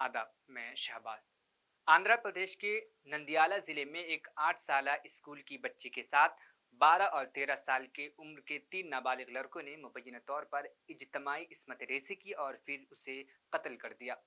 आदाब, मैं शहबाज। आंध्र प्रदेश के नंदियाला जिले में एक 8 साला स्कूल की बच्ची के साथ 12 और 13 साल के उम्र के 3 नाबालिग लड़कों ने मुबैना तौर पर इज्तमाही इस्मत रेज़ी की और फिर उसे कत्ल कर दिया।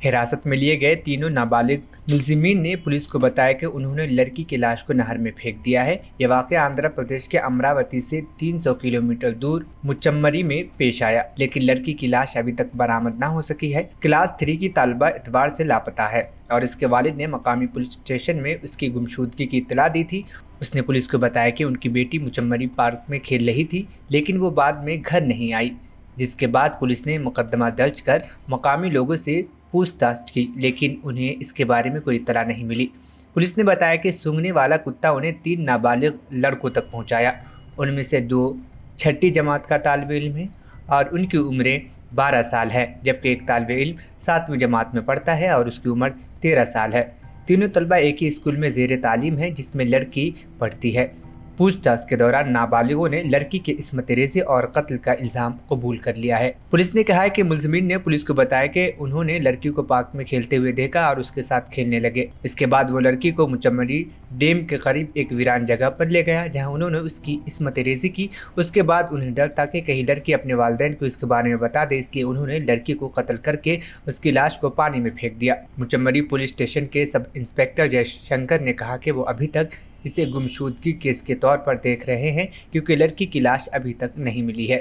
हिरासत में लिए गए तीनों नाबालिग मुलजिमीन ने पुलिस को बताया कि उन्होंने लड़की की लाश को नहर में फेंक दिया है। यह वाक़या आंध्र प्रदेश के अमरावती से 300 किलोमीटर दूर मुचम्मरी में पेश आया, लेकिन लड़की की लाश अभी तक बरामद न हो सकी है। क्लास 3 की तालिबा इतवार से लापता है और इसके वालिद ने मकामी पुलिस स्टेशन में उसकी गुमशुदगी की इत्तला दी थी। उसने पुलिस को बताया कि उनकी बेटी मुचम्मरी पार्क में खेल रही थी, लेकिन वो बाद में घर नहीं आई, जिसके बाद पुलिस ने मुकदमा दर्ज कर मकामी लोगों से पूछताछ की, लेकिन उन्हें इसके बारे में कोई इत्तला नहीं मिली। पुलिस ने बताया कि सूंघने वाला कुत्ता उन्हें 3 नाबालिग लड़कों तक पहुंचाया। उनमें से 2 छठी जमात का तालिब इल्म है और उनकी उम्रें 12 साल है, जबकि एक तालिब इल्म 7वीं जमात में पढ़ता है और उसकी उम्र 13 साल है। तीनों तलबा एक ही स्कूल में ज़ेर तालीम है जिसमें लड़की पढ़ती है। पूछताछ के दौरान नाबालिगों ने लड़की के इस्मत रेज़ी और कत्ल का इल्ज़ाम कबूल कर लिया है। पुलिस ने कहा है कि मुलज़िमीन ने पुलिस को बताया कि उन्होंने लड़की को पार्क में खेलते हुए देखा और उसके साथ खेलने लगे। इसके बाद वो लड़की को मुचम्मरी डैम के करीब एक वीरान जगह पर ले गया, जहां उन्होंने उसकी इस्मत रेज़ी की। उसके बाद उन्हें डर था कि कहीं लड़की अपने वालिदैन को इसके बारे में बता दे, इसलिए उन्होंने लड़की को कत्ल करके उसकी लाश को पानी में फेंक दिया। मुचम्मरी पुलिस स्टेशन के सब इंस्पेक्टर जयशंकर ने कहा कि वो अभी तक इसे गुमशुदगी केस के तौर पर देख रहे हैं, क्योंकि लड़की की लाश अभी तक नहीं मिली है।